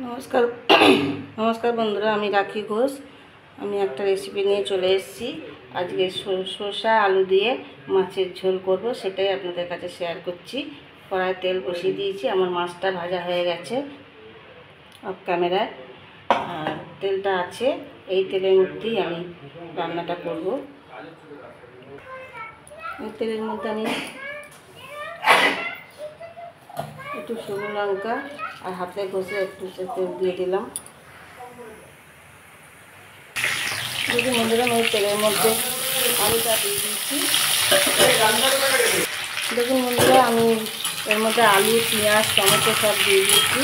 নমস্কার নমস্কার বন্ধুরা, আমি রাখি ঘোষ। আমি একটা রেসিপি নিয়ে চলে এসেছি। আজকে শসা আলু দিয়ে মাছের ঝোল করব, সেটাই আপনাদের কাছে শেয়ার করছি। কড়ায় তেল বসিয়ে দিয়েছি, আমার মাছটা ভাজা হয়ে গেছে অফ ক্যামেরায়। আর তেলটা আছে, এই তেলের মধ্যেই আমি রান্নাটা করব। এই তেলের মধ্যে আমি একটু শুকনো লঙ্কা আর হাতে ঘষে একটু তেল দিয়ে দিলাম। যদি বন্ধুরা আমি তেলের মধ্যে আলুটা দিয়ে দিচ্ছি। দেখুন বন্ধুরা, আমি এর মধ্যে আলু, পেঁয়াজ, টমেটো সব দিয়ে দিচ্ছি।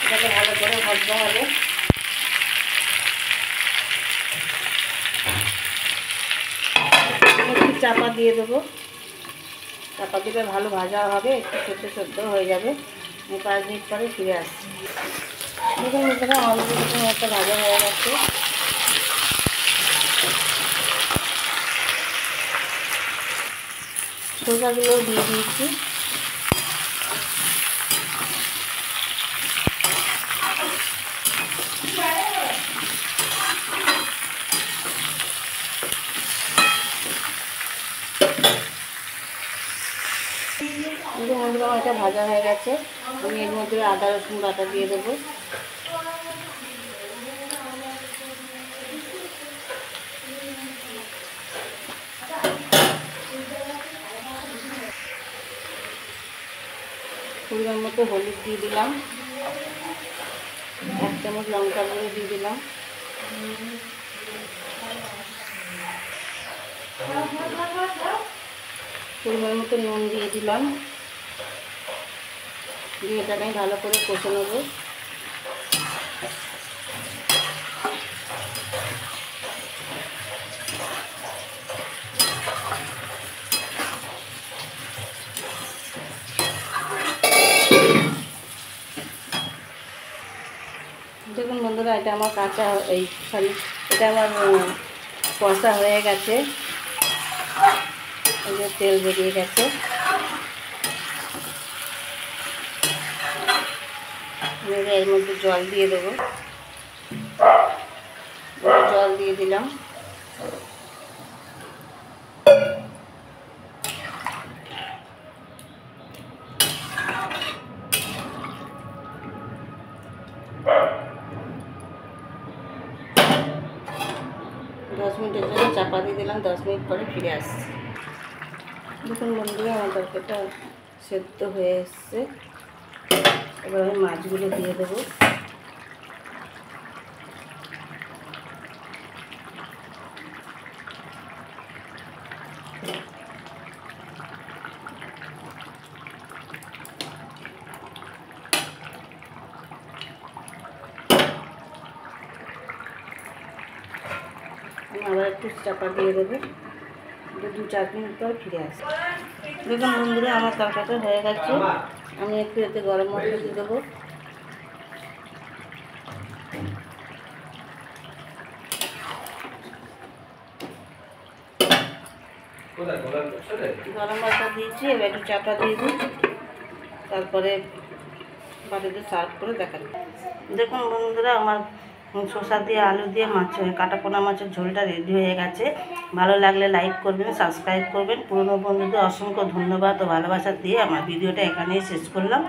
এটাকে ভালো করে ভাজতে হবে। একটু চাপা দিয়ে দেবো, চাপা দিলে ভালো ভাজা হবে, একটু সেদ্ধ হয়ে যাবে। আমি 5 মিনিট পরে ফিরে আসছি। দেখুন বন্ধুরা, আমাদের এখানে একটা ভাজা হয়ে গেছে। শসাগুলো দিয়ে দিয়েছি। বন্ধুরা, এটা ভাজা হয়ে গেছে। আমি এর মধ্যে আদা রসুন বাটা দিয়ে দেবো। পরিমাণ মতো হলুদ দিয়ে দিলাম, 1 চামচ লঙ্কা গুঁড়ো দিয়ে দিলাম, পরিমাণ মতো নুন দিয়ে দিলাম। দিয়ে এটাকে আমি ভালো করে কষে নেবো। দেখুন বন্ধুরা, এটা আমার এটা আমার কষা হয়ে গেছে। এই যে তেল বেরিয়ে গেছে। এর মধ্যে জল দিয়ে দেবো। জল দিয়ে দিলাম। দশ মিনিটের জন্য চাপা দিয়ে দিলাম। 10 মিনিট পরে ফিরে আসছি। দেখুন বন্ধুরা, আমার তরকারিটা সেদ্ধ হয়ে এসছে। এবার আমি মাছগুলো দিয়ে দেবো। আমি আবার একটু চাপা দিয়ে দেবো। 2-4 মিনিট পর ফিরে আসি। দেখুন বন্ধুরা, আমার তরকারিটা হয়ে গেছে। আমি একটু এতে গরম মশলা দিয়ে দেবো। গরম মশলা দিয়েছি, এবার একটু চাপা দিয়ে দিই। তারপরে বাটিতে সার্ভ করে দেখাবো। দেখুন বন্ধুরা, আমার শসা দিয়ে আলু দিয়ে কাটা পোনা মাছের ঝোলটা রেডি হয়ে গেছে। ভালো লাগলে লাইক করবেন, সাবস্ক্রাইব করবেন। পুরনো বন্ধুদের অসংখ্য ধন্যবাদ ও ভালোবাসা দিয়ে আমার ভিডিওটা এখানেই শেষ করলাম।